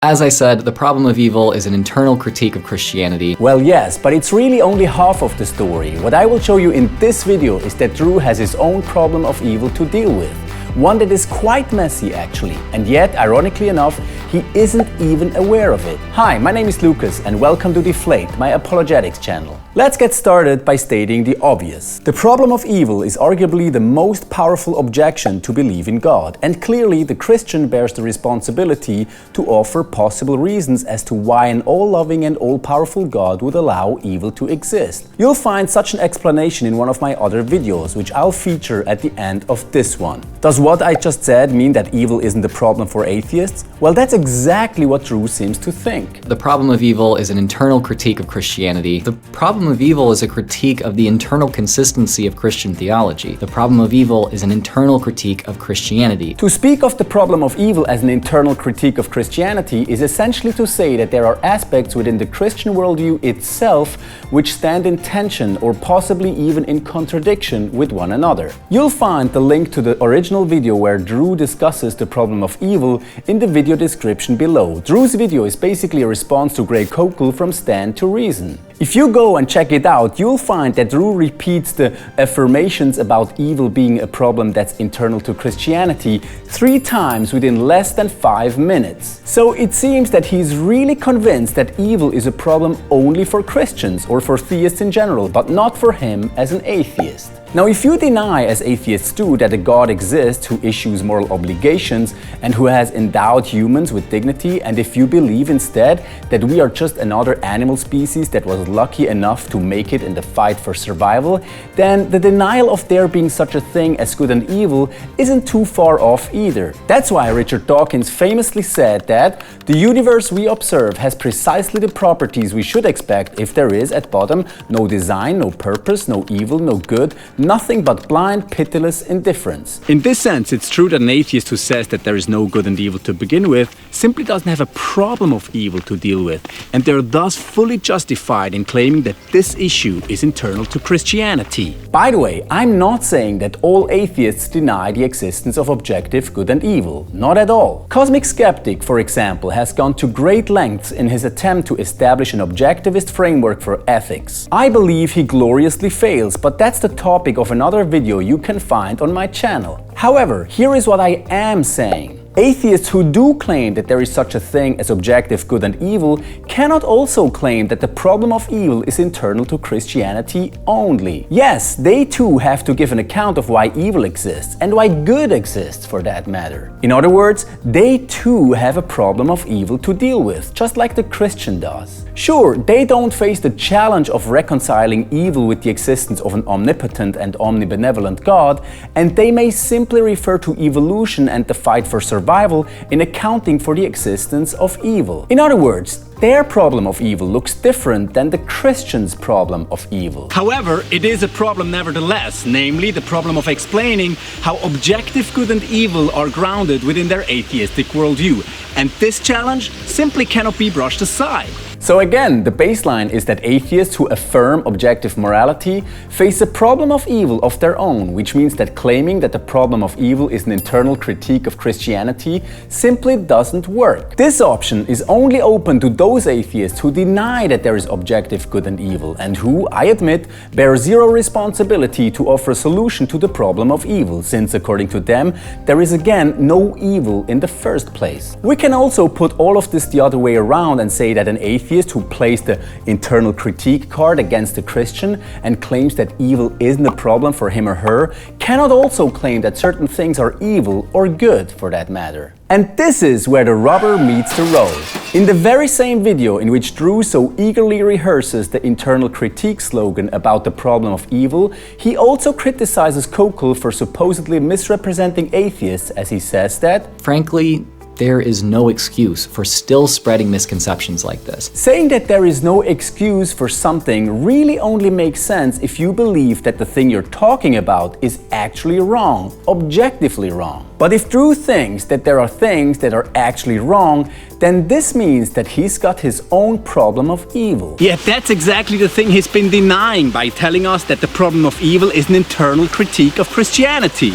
As I said, the problem of evil is an internal critique of Christianity. Well, yes, but it's really only half of the story. What I will show you in this video is that Drew has his own problem of evil to deal with. One that is quite messy actually, and yet, ironically enough, he isn't even aware of it. Hi, my name is Lucas and welcome to Deflate, my apologetics channel. Let's get started by stating the obvious. The problem of evil is arguably the most powerful objection to believe in God, and clearly the Christian bears the responsibility to offer possible reasons as to why an all-loving and all-powerful God would allow evil to exist. You'll find such an explanation in one of my other videos, which I'll feature at the end of this one. Does what I just said mean that evil isn't the problem for atheists? Well, that's exactly what Drew seems to think. The problem of evil is an internal critique of Christianity. The problem of evil is a critique of the internal consistency of Christian theology. The problem of evil is an internal critique of Christianity. To speak of the problem of evil as an internal critique of Christianity is essentially to say that there are aspects within the Christian worldview itself which stand in tension or possibly even in contradiction with one another. You'll find the link to the original video where Drew discusses the problem of evil in the video description below. Drew's video is basically a response to Greg Koukl from Stand to Reason. If you go and check it out, you'll find that Drew repeats the affirmations about evil being a problem that's internal to Christianity 3 times within less than 5 minutes. So it seems that he's really convinced that evil is a problem only for Christians or for theists in general, but not for him as an atheist. Now, if you deny, as atheists do, that a God exists who issues moral obligations and who has endowed humans with dignity, and if you believe instead that we are just another animal species that was lucky enough to make it in the fight for survival, then the denial of there being such a thing as good and evil isn't too far off either. That's why Richard Dawkins famously said that the universe we observe has precisely the properties we should expect if there is, at bottom, no design, no purpose, no evil, no good, nothing but blind, pitiless indifference. In this sense, it's true that an atheist who says that there is no good and evil to begin with simply doesn't have a problem of evil to deal with, and they're thus fully justified in claiming that this issue is internal to Christianity. By the way, I'm not saying that all atheists deny the existence of objective good and evil. Not at all. Cosmic Skeptic, for example, has gone to great lengths in his attempt to establish an objectivist framework for ethics. I believe he gloriously fails, but that's the topic of another video you can find on my channel. However, here is what I am saying. Atheists who do claim that there is such a thing as objective good and evil cannot also claim that the problem of evil is internal to Christianity only. Yes, they too have to give an account of why evil exists and why good exists for that matter. In other words, they too have a problem of evil to deal with, just like the Christian does. Sure, they don't face the challenge of reconciling evil with the existence of an omnipotent and omnibenevolent God, and they may simply refer to evolution and the fight for survival in accounting for the existence of evil. In other words, their problem of evil looks different than the Christian's problem of evil. However, it is a problem nevertheless, namely the problem of explaining how objective good and evil are grounded within their atheistic worldview. And this challenge simply cannot be brushed aside. So again, the baseline is that atheists who affirm objective morality face a problem of evil of their own, which means that claiming that the problem of evil is an internal critique of Christianity simply doesn't work. This option is only open to those atheists who deny that there is objective good and evil, and who, I admit, bear zero responsibility to offer a solution to the problem of evil, since according to them, there is again no evil in the first place. We can also put all of this the other way around and say that an atheist who plays the internal critique card against the Christian and claims that evil isn't a problem for him or her cannot also claim that certain things are evil or good for that matter. And this is where the rubber meets the road. In the very same video in which Drew so eagerly rehearses the internal critique slogan about the problem of evil, he also criticizes Koukl for supposedly misrepresenting atheists, as he says that, frankly, there is no excuse for still spreading misconceptions like this. Saying that there is no excuse for something really only makes sense if you believe that the thing you're talking about is actually wrong, objectively wrong. But if Drew thinks that there are things that are actually wrong, then this means that he's got his own problem of evil. Yet that's exactly the thing he's been denying by telling us that the problem of evil is an internal critique of Christianity.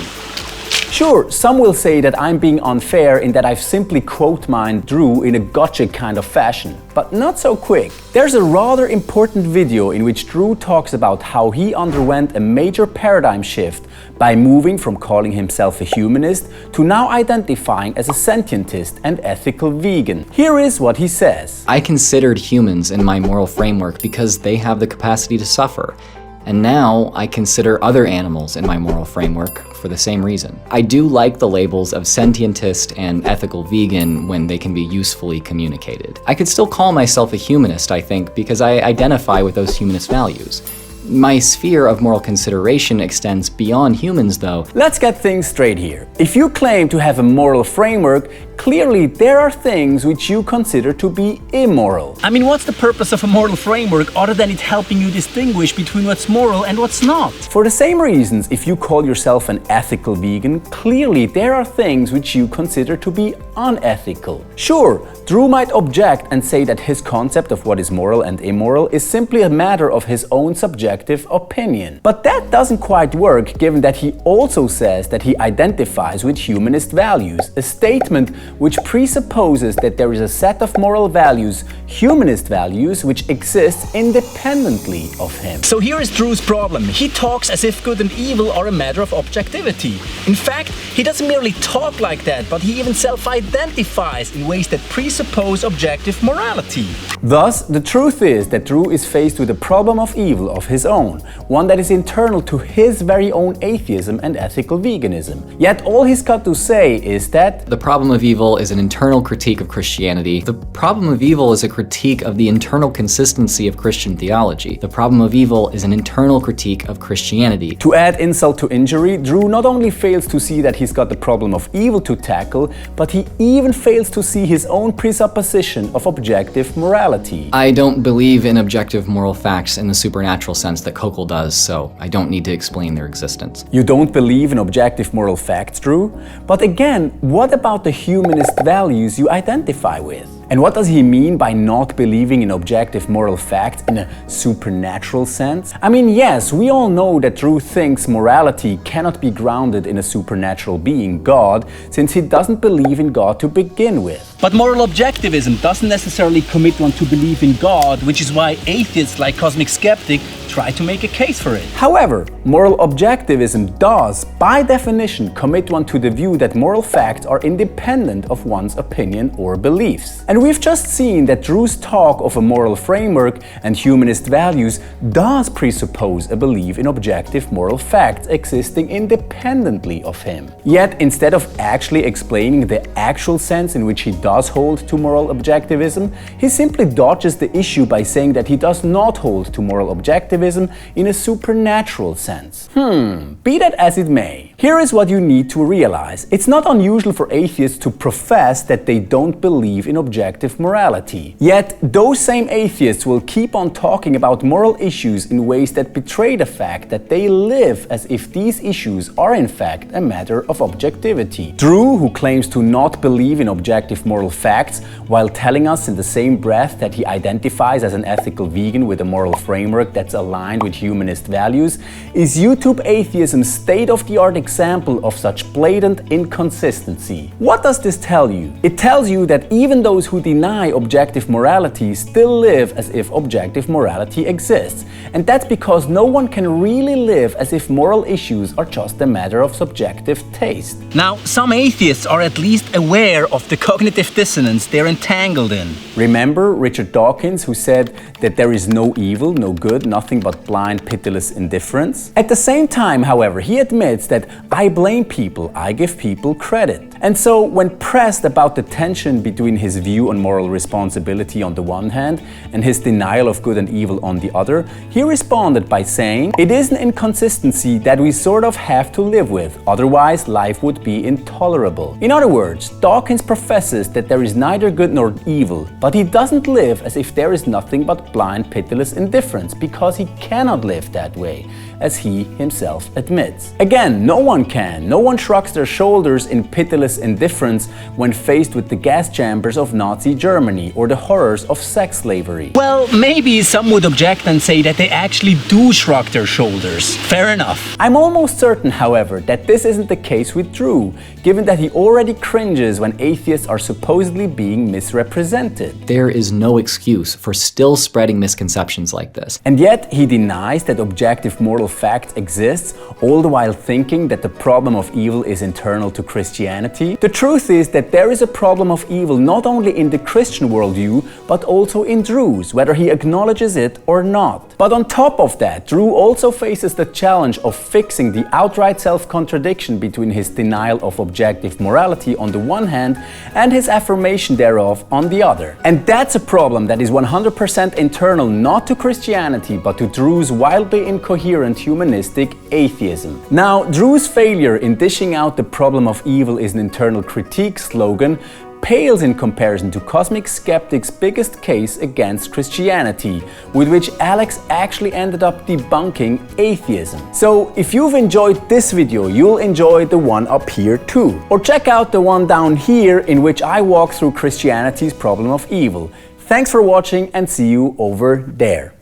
Sure, some will say that I'm being unfair in that I've simply quote-mined Drew in a gotcha kind of fashion, but not so quick. There's a rather important video in which Drew talks about how he underwent a major paradigm shift by moving from calling himself a humanist to now identifying as a sentientist and ethical vegan. Here is what he says. I considered humans in my moral framework because they have the capacity to suffer. And now I consider other animals in my moral framework for the same reason. I do like the labels of sentientist and ethical vegan when they can be usefully communicated. I could still call myself a humanist, I think, because I identify with those humanist values. My sphere of moral consideration extends beyond humans, though. Let's get things straight here. If you claim to have a moral framework, clearly there are things which you consider to be immoral. I mean, what's the purpose of a moral framework other than it helping you distinguish between what's moral and what's not? For the same reasons, if you call yourself an ethical vegan, clearly there are things which you consider to be unethical. Sure, Drew might object and say that his concept of what is moral and immoral is simply a matter of his own subjective opinion. But that doesn't quite work, given that he also says that he identifies with humanist values, a statement which presupposes that there is a set of moral values, humanist values, which exists independently of him. So here is Drew's problem. He talks as if good and evil are a matter of objectivity. In fact, he doesn't merely talk like that, but he even self-identifies in ways that presuppose objective morality. Thus, the truth is that Drew is faced with a problem of evil of his own, one that is internal to his very own atheism and ethical veganism. Yet all he's got to say is that the problem of evil is an internal critique of Christianity. The problem of evil is a critique of the internal consistency of Christian theology. The problem of evil is an internal critique of Christianity. To add insult to injury, Drew not only fails to see that he's got the problem of evil to tackle, but he even fails to see his own presupposition of objective morality. I don't believe in objective moral facts in the supernatural sense that Koukl does, so I don't need to explain their existence. You don't believe in objective moral facts, Drew? But again, what about the humanist values you identify with? And what does he mean by not believing in objective moral facts in a supernatural sense? I mean, yes, we all know that Drew thinks morality cannot be grounded in a supernatural being, God, since he doesn't believe in God to begin with. But moral objectivism doesn't necessarily commit one to believe in God, which is why atheists like Cosmic Skeptic try to make a case for it. However, moral objectivism does, by definition, commit one to the view that moral facts are independent of one's opinion or beliefs. And we've just seen that Drew's talk of a moral framework and humanist values does presuppose a belief in objective moral facts existing independently of him. Yet, instead of actually explaining the actual sense in which he does hold to moral objectivism, he simply dodges the issue by saying that he does not hold to moral objectivism in a supernatural sense. Be that as it may, here is what you need to realize. It's not unusual for atheists to profess that they don't believe in objective morality. Yet, those same atheists will keep on talking about moral issues in ways that betray the fact that they live as if these issues are in fact a matter of objectivity. Drew, who claims to not believe in objective moral facts, while telling us in the same breath that he identifies as an ethical vegan with a moral framework that's aligned with humanist values, is YouTube atheism's state-of-the-art example of such blatant inconsistency. What does this tell you? It tells you that even those who deny objective morality still live as if objective morality exists. And that's because no one can really live as if moral issues are just a matter of subjective taste. Now, some atheists are at least aware of the cognitive dissonance they're entangled in. Remember Richard Dawkins, who said that there is no evil, no good, nothing but blind, pitiless indifference? At the same time, however, he admits that I blame people, I give people credit. And so, when pressed about the tension between his view on moral responsibility on the one hand and his denial of good and evil on the other, he responded by saying, "It is an inconsistency that we sort of have to live with, otherwise life would be intolerable." In other words, Dawkins professes that there is neither good nor evil, but he doesn't live as if there is nothing but blind, pitiless indifference, because he cannot live that way, as he himself admits. Again, no one can. No one shrugs their shoulders in pitiless mindless indifference when faced with the gas chambers of Nazi Germany or the horrors of sex slavery. Well, maybe some would object and say that they actually do shrug their shoulders. Fair enough. I'm almost certain, however, that this isn't the case with Drew, given that he already cringes when atheists are supposedly being misrepresented. There is no excuse for still spreading misconceptions like this. And yet he denies that objective moral fact exists, all the while thinking that the problem of evil is internal to Christianity. The truth is that there is a problem of evil not only in the Christian worldview, but also in Drew's, whether he acknowledges it or not. But on top of that, Drew also faces the challenge of fixing the outright self-contradiction between his denial of objective morality on the one hand and his affirmation thereof on the other. And that's a problem that is 100% internal not to Christianity but to Drew's wildly incoherent humanistic atheism. Now, Drew's failure in dishing out the problem of evil is an internal critique slogan pales in comparison to Cosmic Skeptic's biggest case against Christianity, with which Alex actually ended up debunking atheism. So if you've enjoyed this video, you'll enjoy the one up here too. Or check out the one down here in which I walk through Christianity's problem of evil. Thanks for watching and see you over there.